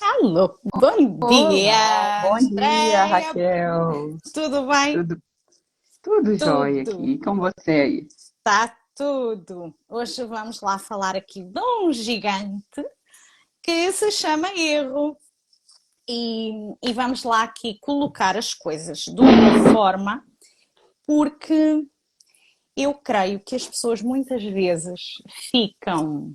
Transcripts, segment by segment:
Alô, bom Olá, dia, bom dia, Andréia. Raquel. Tudo bem? Tudo, tudo jóia Tudo, aqui. Com você aí? está tudo. Hoje vamos lá falar aqui de um gigante que se chama erro. E vamos lá aqui colocar as coisas de uma forma, porque eu creio que as pessoas muitas vezes ficam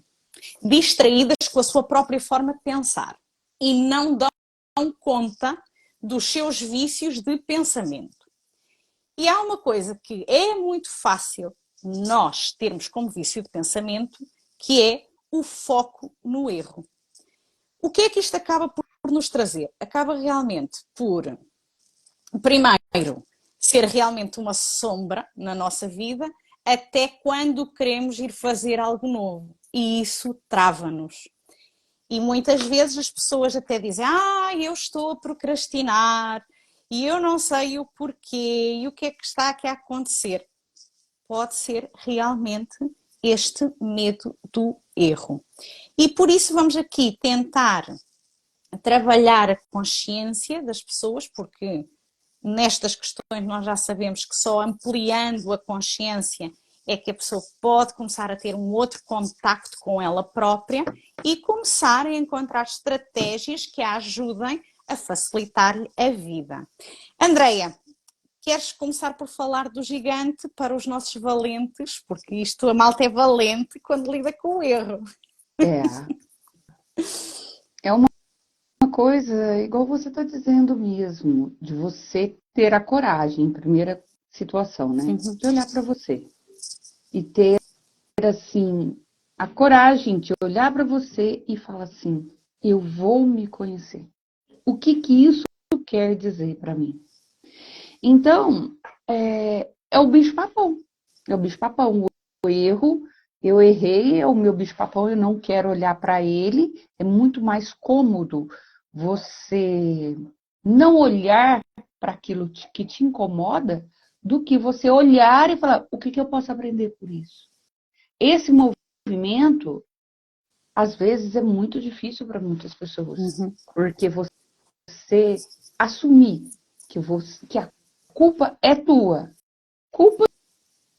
distraídas com a sua própria forma de pensar e não dão conta dos seus vícios de pensamento. E há uma coisa que é muito fácil nós termos como vício de pensamento, que é o foco no erro. O que é que isto acaba por nos trazer? Acaba realmente por, primeiro, ser realmente uma sombra na nossa vida, até quando queremos ir fazer algo novo. E isso trava-nos. E muitas vezes as pessoas até dizem: eu estou a procrastinar e eu não sei o porquê e o que é que está aqui a acontecer. Pode ser realmente este medo do erro. E por isso vamos aqui tentar trabalhar a consciência das pessoas, porque nestas questões nós já sabemos que só ampliando a consciência é que a pessoa pode começar a ter um outro contacto com ela própria e começar a encontrar estratégias que a ajudem a facilitar-lhe a vida. Andreia, queres começar por falar do gigante para os nossos valentes? Porque isto, a malta é valente quando lida com o erro. É, é uma coisa, igual você está dizendo mesmo, de você ter a coragem, primeira situação, né? Uhum. De olhar para você e ter, assim, a coragem de olhar para você e falar assim: eu vou me conhecer. O que que isso quer dizer para mim? Então, é o bicho-papão. É o bicho-papão. O erro, eu errei, é o meu bicho-papão, eu não quero olhar para ele. É muito mais cômodo você não olhar para aquilo que te incomoda do que você olhar e falar: o que que eu posso aprender por isso? Esse movimento, às vezes, é muito difícil para muitas pessoas, Uhum. porque você assumir que a culpa é tua. Culpa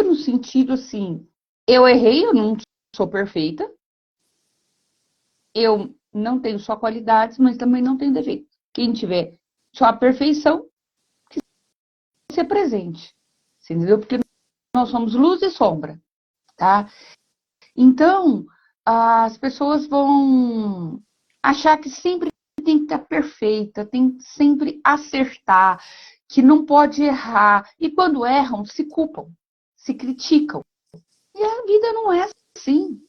no sentido assim, eu errei, eu não sou perfeita, eu não tenho só qualidades, mas também não tenho defeito. Quem tiver só a perfeição, que ser presente. Você entendeu? Porque nós somos luz e sombra, tá? Então, as pessoas vão achar que sempre tem que estar perfeita, tem que sempre acertar, que não pode errar. E quando erram, se culpam, se criticam. E a vida não é assim.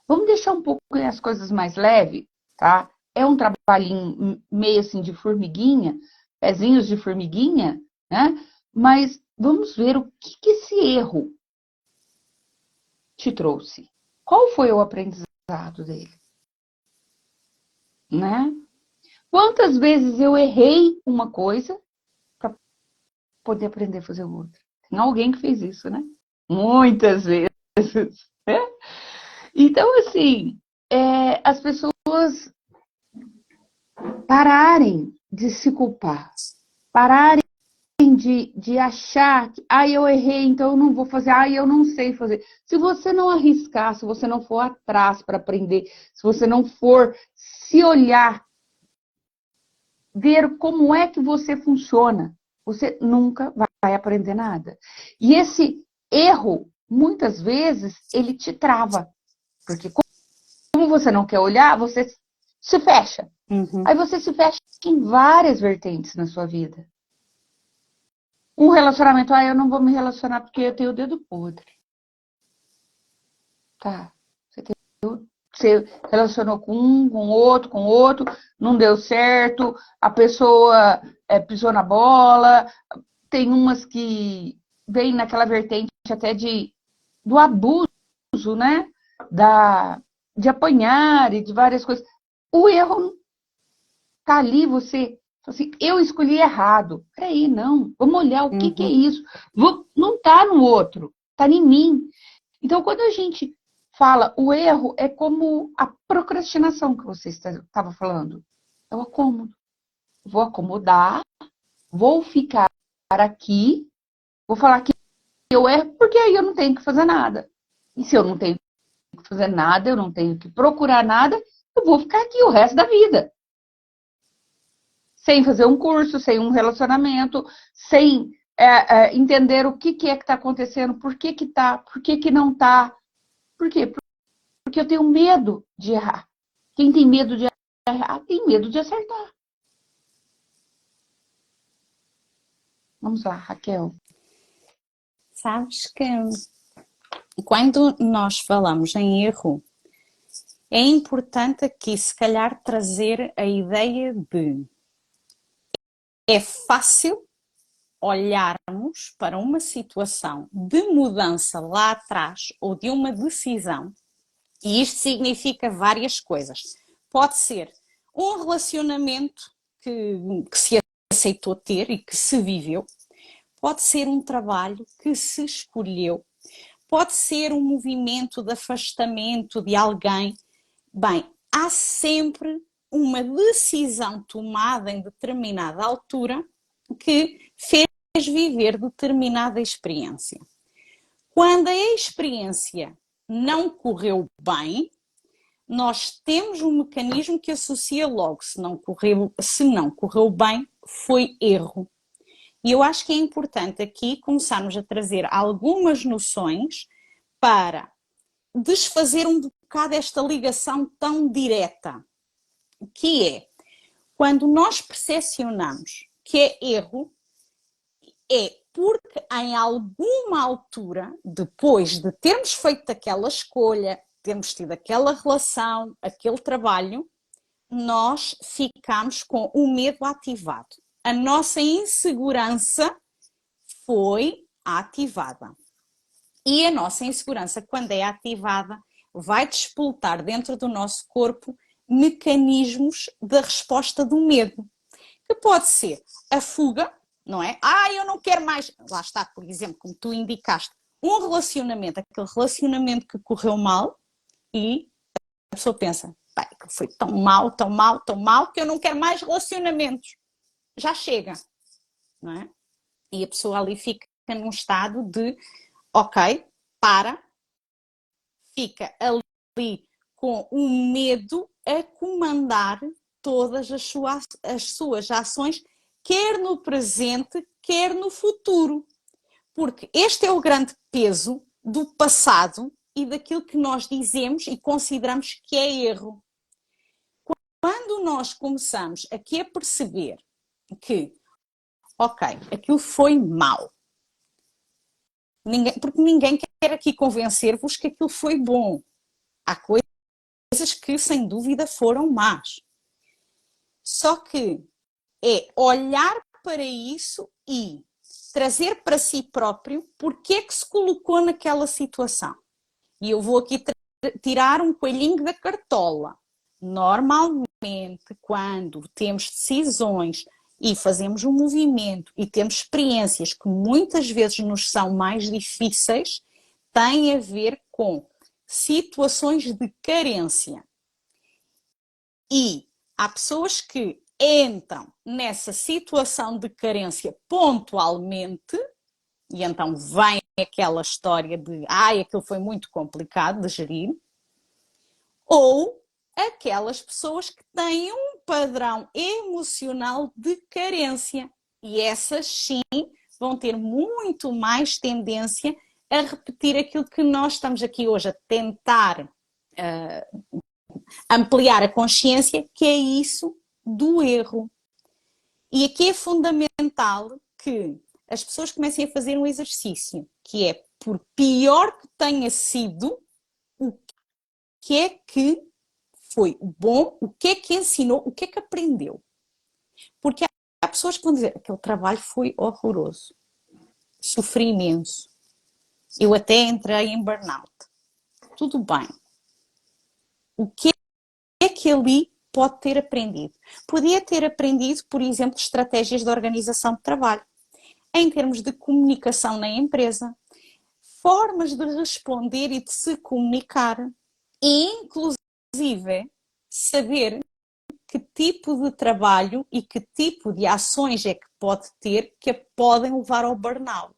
Vamos deixar um pouco as coisas mais leves, tá? É um trabalhinho meio assim de formiguinha, pezinhos de formiguinha, né? Mas vamos ver o que esse erro te trouxe. Qual foi o aprendizado dele, né? Quantas vezes eu errei uma coisa para poder aprender a fazer outra? Tem alguém que fez isso, né? Muitas vezes. Né? Então, assim, as pessoas pararem de se culpar, pararem de achar que, eu errei, então eu não vou fazer, eu não sei fazer. Se você não arriscar, se você não for atrás para aprender, se você não for se olhar, ver como é que você funciona, você nunca vai aprender nada. E esse erro, muitas vezes, ele te trava, porque como você não quer olhar, você se fecha. Uhum. Aí você se fecha em várias vertentes na sua vida. Um relacionamento, eu não vou me relacionar porque eu tenho o dedo podre. Tá. Você relacionou com outro, não deu certo, a pessoa pisou na bola. Tem umas que vêm naquela vertente até do abuso, né? De apanhar e de várias coisas. O erro tá ali, você assim, eu escolhi errado. Peraí, não. Vamos olhar o que é Uhum. isso. Não tá no outro, tá em mim. Então, quando a gente fala, o erro é como a procrastinação que você estava falando. É o acômodo. Vou acomodar, vou ficar aqui, vou falar que eu erro, porque aí eu não tenho que fazer nada. E se eu não tenho que fazer nada, eu não tenho que procurar nada, eu vou ficar aqui o resto da vida. Sem fazer um curso, sem um relacionamento, sem entender o que é que está acontecendo, por que está, por que não está. Por quê? Porque eu tenho medo de errar. Quem tem medo de errar, tem medo de acertar. Vamos lá, Raquel. Sabes que quando nós falamos em erro, é importante aqui, se calhar, trazer a ideia de é fácil olharmos para uma situação de mudança lá atrás ou de uma decisão, e isto significa várias coisas. Pode ser um relacionamento que se aceitou ter e que se viveu, pode ser um trabalho que se escolheu, pode ser um movimento de afastamento de alguém. Bem, há sempre uma decisão tomada em determinada altura que fez viver determinada experiência. Quando a experiência não correu bem, nós temos um mecanismo que associa logo, se não correu bem, foi erro. E eu acho que é importante aqui começarmos a trazer algumas noções para desfazer um bocado esta ligação tão direta, que é, quando nós percepcionamos que é erro, é porque em alguma altura, depois de termos feito aquela escolha, termos tido aquela relação, aquele trabalho, nós ficamos com o medo ativado. A nossa insegurança foi ativada. E a nossa insegurança, quando é ativada, vai despoltar dentro do nosso corpo mecanismos da resposta do medo, que pode ser a fuga, não é? Eu não quero mais. Lá está, por exemplo, como tu indicaste, um relacionamento, aquele relacionamento que correu mal, e a pessoa pensa, foi tão mal, tão mal, tão mal, que eu não quero mais relacionamentos. Já chega, não é? E a pessoa ali fica num estado de, ok, fica ali com o medo a comandar todas as suas ações, quer no presente, quer no futuro. Porque este é o grande peso do passado e daquilo que nós dizemos e consideramos que é erro. Quando nós começamos aqui a perceber que, ok, aquilo foi mau, porque ninguém quer aqui convencer-vos que aquilo foi bom. Há coisas que, sem dúvida, foram más. Só que é olhar para isso e trazer para si próprio porque é que se colocou naquela situação. E eu vou aqui tirar um coelhinho da cartola. Normalmente, quando temos decisões e fazemos um movimento e temos experiências que muitas vezes nos são mais difíceis, tem a ver com situações de carência. E há pessoas que entram nessa situação de carência pontualmente, e então vem aquela história de aquilo foi muito complicado de gerir, ou aquelas pessoas que têm um padrão emocional de carência, e essas sim vão ter muito mais tendência a repetir aquilo que nós estamos aqui hoje a tentar ampliar a consciência, que é isso do erro. E aqui é fundamental que as pessoas comecem a fazer um exercício, que é, por pior que tenha sido, o que é que foi bom, o que é que ensinou, o que é que aprendeu. Porque há pessoas que vão dizer, aquele trabalho foi horroroso, sofri imenso, eu até entrei em burnout. Tudo bem. O que é que ali pode ter aprendido? Podia ter aprendido, por exemplo, estratégias de organização de trabalho, em termos de comunicação na empresa, formas de responder e de se comunicar, e inclusive saber que tipo de trabalho e que tipo de ações é que pode ter que a podem levar ao burnout.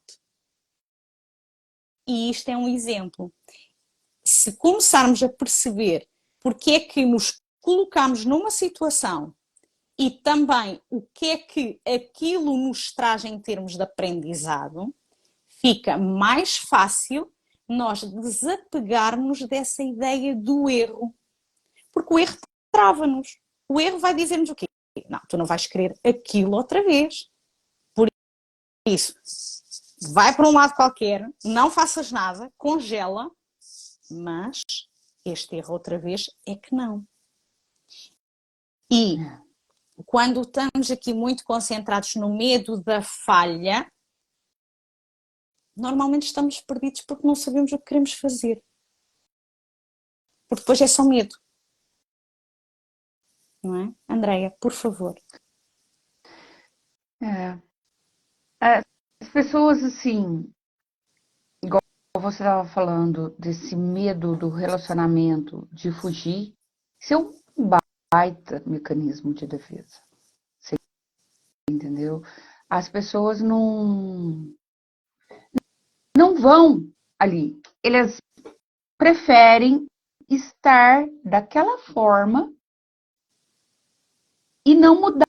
E isto é um exemplo. Se começarmos a perceber porque é que nos colocamos numa situação e também o que é que aquilo nos traz em termos de aprendizado, fica mais fácil nós desapegarmos dessa ideia do erro. Porque o erro trava-nos. O erro vai dizer-nos o quê? Não, tu não vais querer aquilo outra vez. Por isso, vai para um lado qualquer, não faças nada, congela, mas este erro outra vez é que não. E quando estamos aqui muito concentrados no medo da falha, normalmente estamos perdidos porque não sabemos o que queremos fazer. Porque depois é só medo. Não é? Andreia, por favor. As pessoas, assim, igual você estava falando, desse medo do relacionamento, de fugir, isso é um baita mecanismo de defesa. Você entendeu? As pessoas não vão ali. Elas preferem estar daquela forma e não mudar,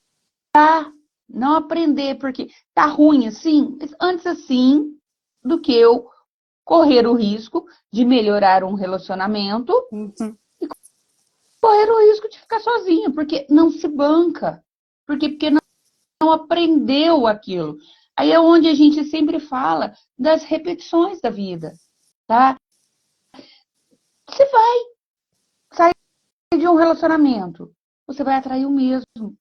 não aprender, porque tá ruim assim, mas antes assim do que eu correr o risco de melhorar um relacionamento e correr o risco de ficar sozinha, porque não se banca, porque não aprendeu aquilo. Aí é onde a gente sempre fala das repetições da vida, tá? Você vai sair de um relacionamento, você vai atrair o mesmo.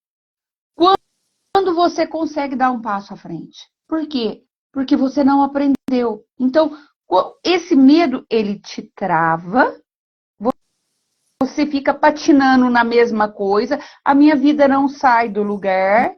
Quando você consegue dar um passo à frente. Por quê? Porque você não aprendeu. Então, esse medo, ele te trava, você fica patinando na mesma coisa, a minha vida não sai do lugar.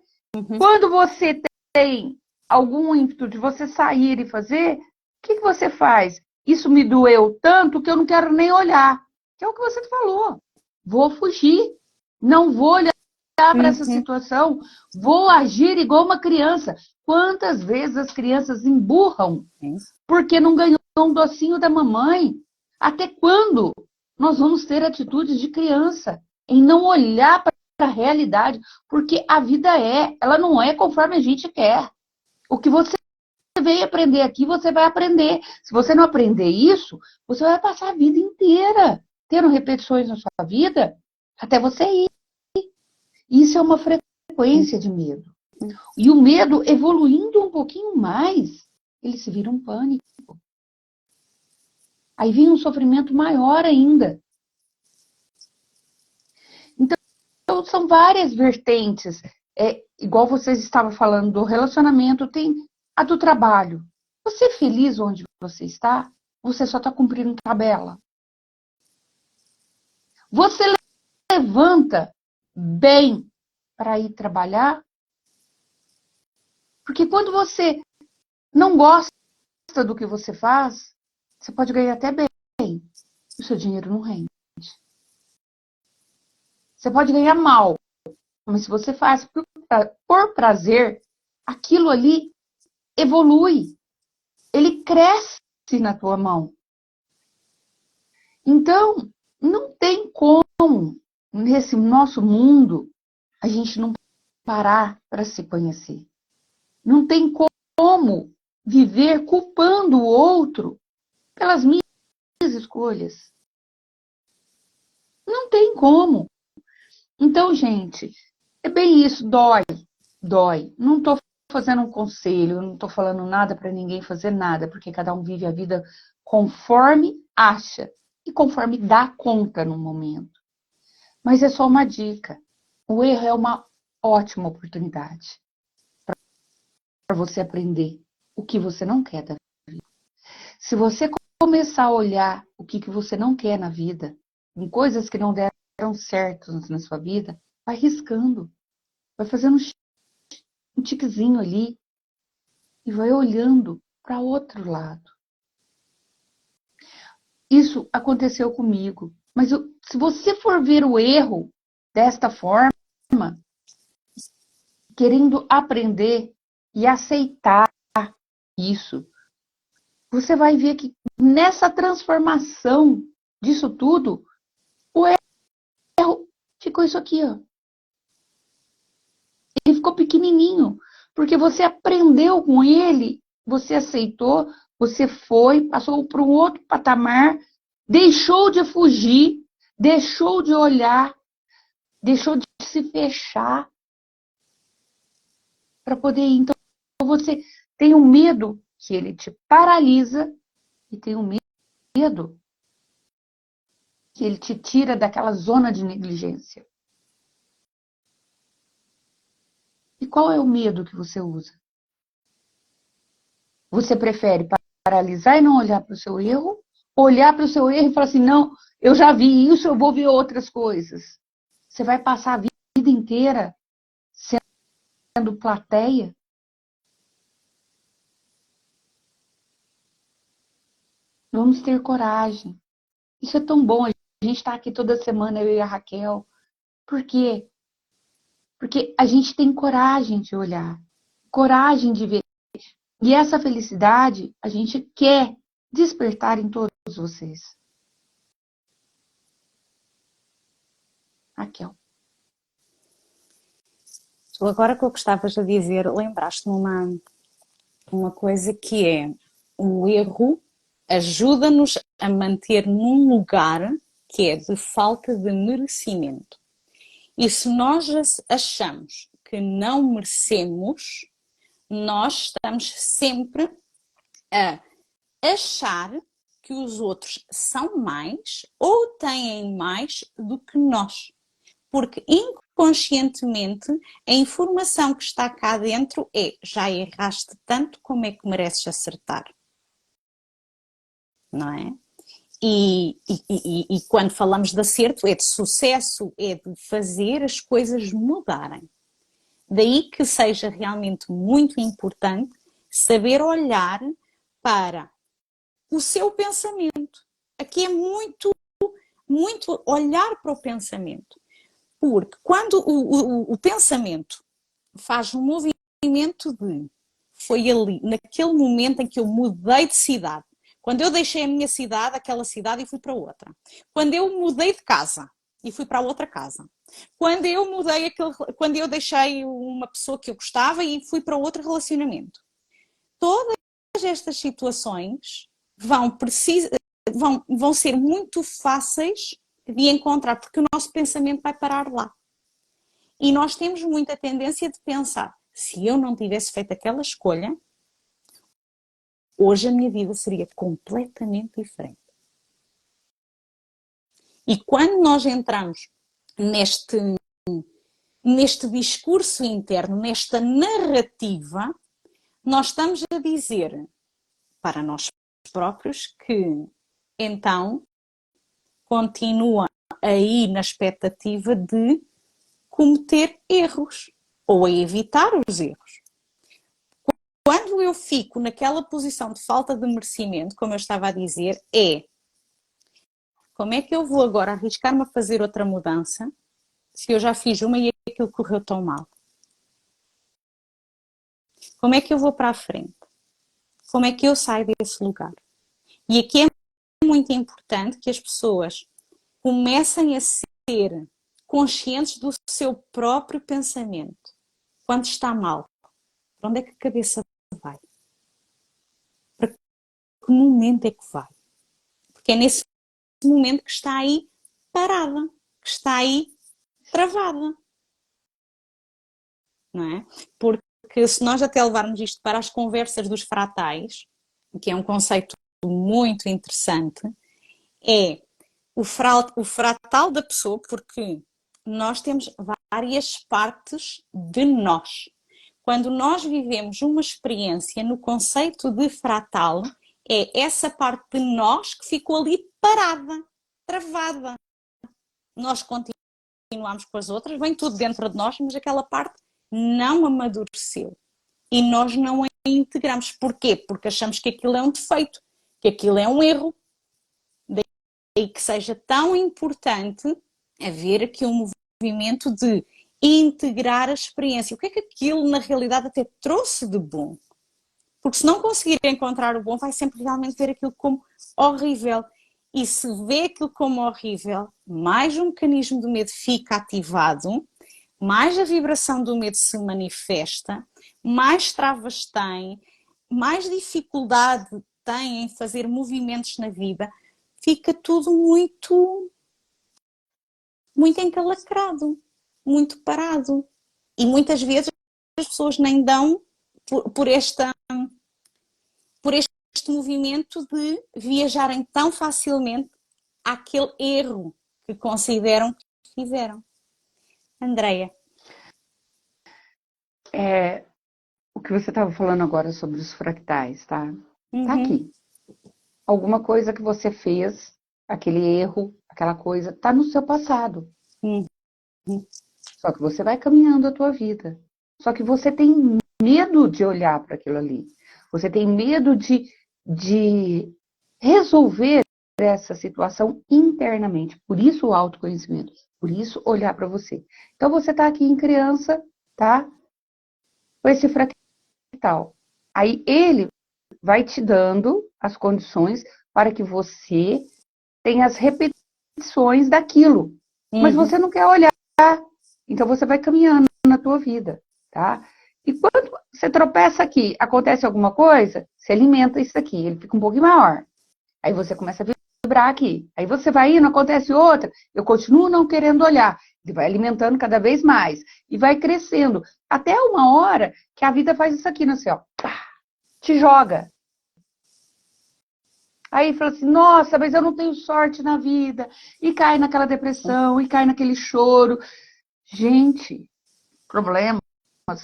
Quando você tem algum ímpeto de você sair e fazer, o que você faz? Isso me doeu tanto que eu não quero nem olhar. Que é o que você falou. Vou fugir. Não vou olhar para essa situação. Vou agir igual uma criança. Quantas vezes as crianças emburram porque não ganhou um docinho da mamãe? Até quando nós vamos ter atitudes de criança em não olhar para a realidade? Porque a vida ela não é conforme a gente quer. O que você veio aprender aqui, você vai aprender. Se você não aprender isso, você vai passar a vida inteira tendo repetições na sua vida até você ir. Isso é uma frequência de medo. E o medo, evoluindo um pouquinho mais, ele se vira um pânico. Aí vem um sofrimento maior ainda. Então, são várias vertentes. Igual vocês estavam falando do relacionamento, tem a do trabalho. Você é feliz onde você está? Você só está cumprindo tabela. Você levanta bem para ir trabalhar? Porque quando você não gosta do que você faz, você pode ganhar até bem. O seu dinheiro não rende. Você pode ganhar mal. Mas se você faz por prazer, aquilo ali evolui. Ele cresce na tua mão. Então, não tem como, nesse nosso mundo, a gente não parar para se conhecer. Não tem como viver culpando o outro pelas minhas escolhas. Não tem como. Então, gente, é bem isso, dói. Não estou fazendo um conselho, não estou falando nada para ninguém fazer nada, porque cada um vive a vida conforme acha e conforme dá conta no momento. Mas é só uma dica. O erro é uma ótima oportunidade para você aprender o que você não quer da vida. Se você começar a olhar o que você não quer na vida, em coisas que não deram certo na sua vida, vai riscando, vai fazendo um tiquezinho ali e vai olhando para outro lado. Isso aconteceu comigo, mas se você for ver o erro desta forma, querendo aprender e aceitar isso, você vai ver que nessa transformação disso tudo, o erro ficou isso aqui, ó. Ele ficou pequenininho, porque você aprendeu com ele, você aceitou, você foi, passou para um outro patamar, deixou de fugir, deixou de olhar, deixou de se fechar para poder ir. Então, você tem um medo que ele te paralisa e tem um medo que ele te tira daquela zona de negligência. E qual é o medo que você usa? Você prefere paralisar e não olhar para o seu erro? Olhar para o seu erro e falar assim, não, eu já vi isso, eu vou ver outras coisas. Você vai passar a vida inteira sendo plateia? Vamos ter coragem. Isso é tão bom. A gente está aqui toda semana, eu e a Raquel. Por quê? Porque a gente tem coragem de olhar, coragem de ver. E essa felicidade a gente quer despertar em todos vocês. Raquel. Agora que eu gostavas de dizer, lembraste-me uma coisa que é o erro ajuda-nos a manter num lugar que é de falta de merecimento. E se nós achamos que não merecemos, nós estamos sempre a achar que os outros são mais ou têm mais do que nós. Porque inconscientemente a informação que está cá dentro é: já erraste tanto, como é que mereces acertar? Não é? E quando falamos de acerto, é de sucesso, é de fazer as coisas mudarem. Daí que seja realmente muito importante saber olhar para o seu pensamento. Aqui é muito olhar para o pensamento. Porque quando o pensamento faz um movimento de foi ali, naquele momento em que eu mudei de cidade, quando eu deixei a minha cidade, aquela cidade, e fui para outra. Quando eu mudei de casa e fui para outra casa. Quando eu deixei uma pessoa que eu gostava e fui para outro relacionamento. Todas estas situações vão ser muito fáceis de encontrar, porque o nosso pensamento vai parar lá. E nós temos muita tendência de pensar, se eu não tivesse feito aquela escolha, hoje a minha vida seria completamente diferente. E quando nós entramos neste discurso interno, nesta narrativa, nós estamos a dizer para nós próprios que então continua aí na expectativa de cometer erros ou a evitar os erros. Quando eu fico naquela posição de falta de merecimento, como eu estava a dizer, como é que eu vou agora arriscar-me a fazer outra mudança se eu já fiz uma e aquilo correu tão mal? Como é que eu vou para a frente? Como é que eu saio desse lugar? E aqui é muito importante que as pessoas comecem a ser conscientes do seu próprio pensamento. Quando está mal, para onde é que a cabeça vai? Para que momento é que vai? Porque é nesse momento que está aí parada, que está aí travada. Não é? Porque se nós até levarmos isto para as conversas dos fratais, que é um conceito muito interessante, é o fratal da pessoa, porque nós temos várias partes de nós. Quando nós vivemos uma experiência no conceito de fratal, é essa parte de nós que ficou ali parada, travada. Nós continuamos com as outras, vem tudo dentro de nós, mas aquela parte não amadureceu. E nós não a integramos. Porquê? Porque achamos que aquilo é um defeito, que aquilo é um erro. Daí que seja tão importante haver aqui um movimento de e integrar a experiência. O que é que aquilo na realidade até trouxe de bom? Porque se não conseguir encontrar o bom, vai sempre realmente ver aquilo como horrível. E se vê aquilo como horrível, mais um mecanismo do medo fica ativado, mais a vibração do medo se manifesta, mais travas tem, mais dificuldade tem em fazer movimentos na vida, fica tudo muito encalacrado, muito parado. E muitas vezes as pessoas nem dão por este movimento de viajarem tão facilmente àquele erro que consideram que fizeram. Andreia. O que você estava falando agora sobre os fractais, tá? Tá Uhum. aqui. Alguma coisa que você fez, aquele erro, aquela coisa, tá no seu passado. Uhum. Só que você vai caminhando a tua vida. Só que você tem medo de olhar para aquilo ali. Você tem medo de resolver essa situação internamente. Por isso o autoconhecimento. Por isso olhar para você. Então você tá aqui em criança, tá? Com esse fractal. Aí ele vai te dando as condições para que você tenha as repetições daquilo. Mas Uhum. você não quer olhar. Então você vai caminhando na tua vida, tá? E quando você tropeça aqui, acontece alguma coisa, você alimenta isso aqui, ele fica um pouquinho maior. Aí você começa a vibrar aqui. Aí você vai indo, acontece outra, eu continuo não querendo olhar. Ele vai alimentando cada vez mais e vai crescendo. Até uma hora que a vida faz isso aqui no céu. Te joga. Aí fala assim, nossa, mas eu não tenho sorte na vida. E cai naquela depressão, e cai naquele choro. Gente, problemas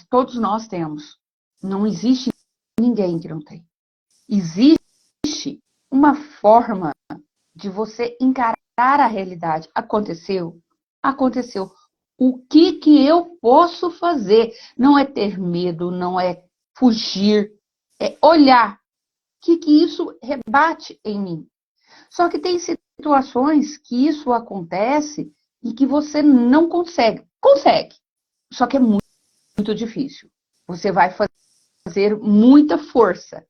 todos nós temos. Não existe ninguém que não tem. Existe uma forma de você encarar a realidade. Aconteceu? Aconteceu. O que eu posso fazer? Não é ter medo, não é fugir, é olhar. O que isso rebate em mim? Só que tem situações que isso acontece e que você não consegue. Consegue, só que é muito difícil. Você vai fazer muita força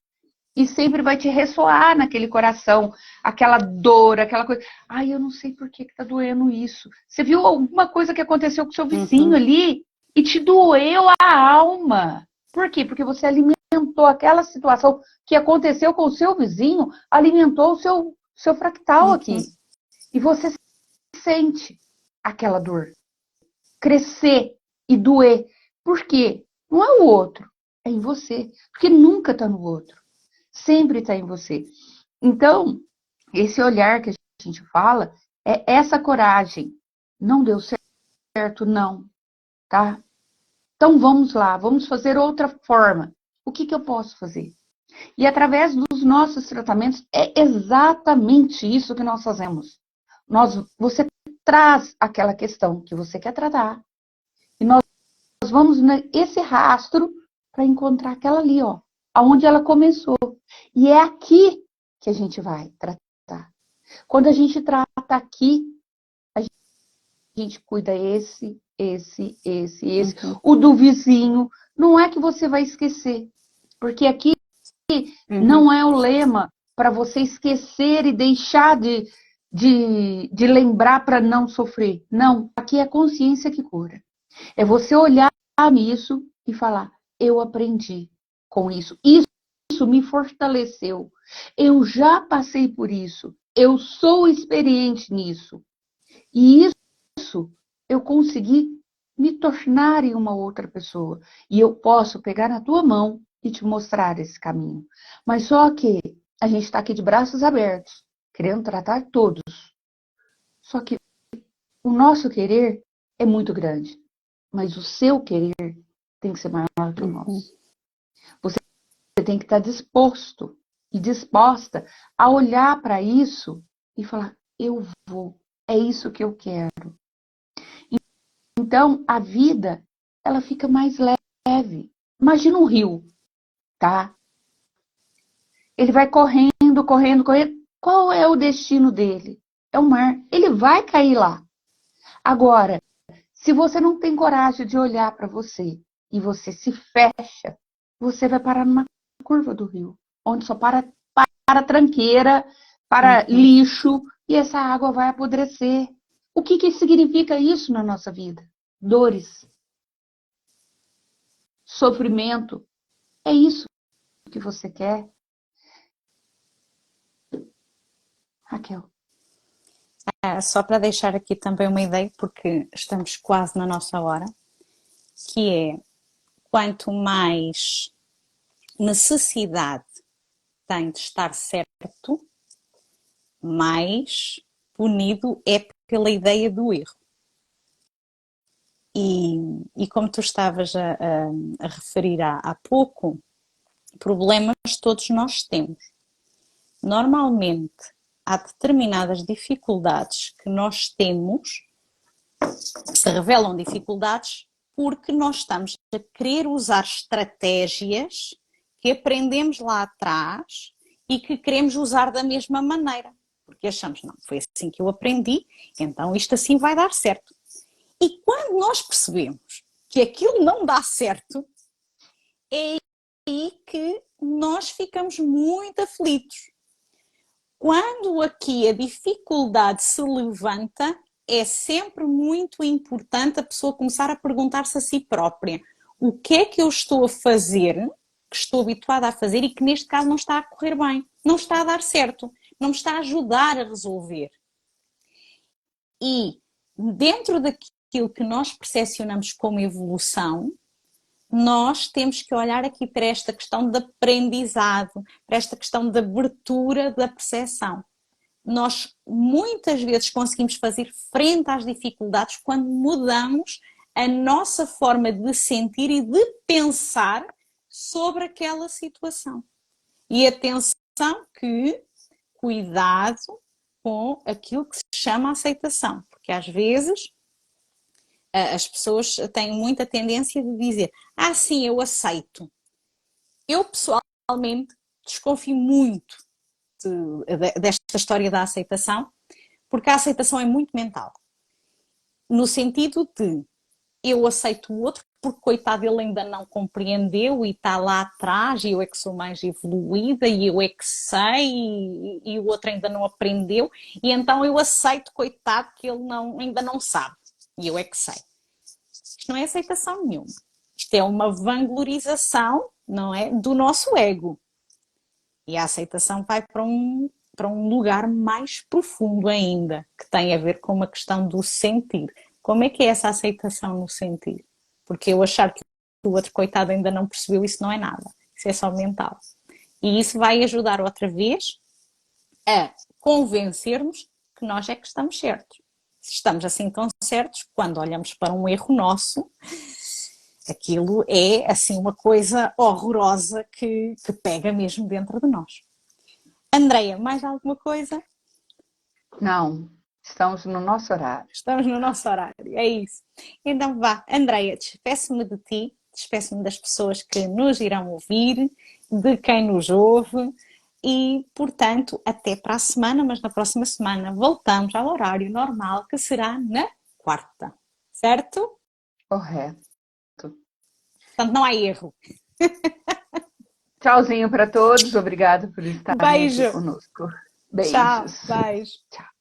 e sempre vai te ressoar naquele coração, aquela dor, aquela coisa. Ai, eu não sei por que tá doendo isso. Você viu alguma coisa que aconteceu com seu vizinho ali e te doeu a alma. Por quê? Porque você alimentou aquela situação que aconteceu com o seu vizinho, alimentou o seu fractal aqui. E você sente aquela dor crescer e doer. Por quê? Não é o outro, é em você. Porque nunca está no outro. Sempre está em você. Então, esse olhar que a gente fala é essa coragem. Não deu certo, não. Tá? Então vamos lá, vamos fazer outra forma. O que eu posso fazer? E através dos nossos tratamentos, é exatamente isso que nós fazemos. Você traz aquela questão que você quer tratar. E nós vamos nesse rastro para encontrar aquela ali, ó, aonde ela começou. E é aqui que a gente vai tratar. Quando a gente trata aqui, a gente cuida esse. O do vizinho. Não é que você vai esquecer. Porque aqui não é o lema para você esquecer e deixar de lembrar para não sofrer. Não, aqui é a consciência que cura. É você olhar nisso e falar, eu aprendi com isso. Isso me fortaleceu. Eu já passei por isso. Eu sou experiente nisso. E isso eu consegui me tornar em uma outra pessoa. E eu posso pegar na tua mão e te mostrar esse caminho. Mas só que a gente está aqui de braços abertos, querendo tratar todos. Só que o nosso querer é muito grande. Mas o seu querer tem que ser maior que o nosso. Você tem que estar disposto e disposta a olhar para isso e falar, eu vou, é isso que eu quero. Então, a vida, ela fica mais leve. Imagina um rio, tá? Ele vai correndo, correndo, correndo. Qual é o destino dele? É o mar. Ele vai cair lá. Agora, Se você não tem coragem de olhar para você e você se fecha, você vai parar numa curva do rio, onde só para tranqueira, para Uhum. lixo, e essa água vai apodrecer. O que que significa isso na nossa vida? Dores, sofrimento. É isso que você quer, Raquel? Só para deixar aqui também uma ideia, porque estamos quase na nossa hora, que é quanto mais necessidade tem de estar certo, mais punido é pela ideia do erro. E como tu estavas a referir há pouco, problemas todos nós temos. Normalmente, há determinadas dificuldades que nós temos, se revelam dificuldades, porque nós estamos a querer usar estratégias que aprendemos lá atrás e que queremos usar da mesma maneira. Porque achamos, não, foi assim que eu aprendi, então isto assim vai dar certo. E quando nós percebemos que aquilo não dá certo, é aí que nós ficamos muito aflitos. Quando aqui a dificuldade se levanta, é sempre muito importante a pessoa começar a perguntar-se a si própria: o que é que eu estou a fazer, que estou habituada a fazer e que neste caso não está a correr bem, não está a dar certo, não me está a ajudar a resolver. E dentro daquilo que nós percepcionamos como evolução, nós temos que olhar aqui para esta questão de aprendizado, para esta questão de abertura da percepção. Nós muitas vezes conseguimos fazer frente às dificuldades quando mudamos a nossa forma de sentir e de pensar sobre aquela situação. E atenção que, cuidado com aquilo que se chama aceitação, porque às vezes as pessoas têm muita tendência de dizer: ah, sim, eu aceito. Eu pessoalmente desconfio muito desta história da aceitação, porque a aceitação é muito mental. No sentido de eu aceito o outro porque, coitado, ele ainda não compreendeu e está lá atrás e eu é que sou mais evoluída e eu é que sei e o outro ainda não aprendeu e então eu aceito, coitado, que ele ainda não sabe e eu é que sei. Isto não é aceitação nenhuma. Isto é uma vanglorização, não é, do nosso ego. E a aceitação vai para um lugar mais profundo ainda, que tem a ver com uma questão do sentir. Como é que é essa aceitação no sentir? Porque eu achar que o outro coitado ainda não percebeu, isso não é nada. Isso é só mental. E isso vai ajudar outra vez a convencermos que nós é que estamos certos. Se estamos assim tão certos, quando olhamos para um erro nosso, aquilo é assim uma coisa horrorosa que pega mesmo dentro de nós. Andreia, mais alguma coisa? Não, estamos no nosso horário. Estamos no nosso horário, é isso. Então vá, Andreia, despeço-me de ti, despeço-me das pessoas que nos irão ouvir, de quem nos ouve e, portanto, até para a semana, mas na próxima semana voltamos ao horário normal, que será na quarta, certo? Correto. Portanto, não há erro. Tchauzinho para todos. Obrigado por estarem aqui Beijo. conosco. Tchau. Beijos. Beijo. Tchau.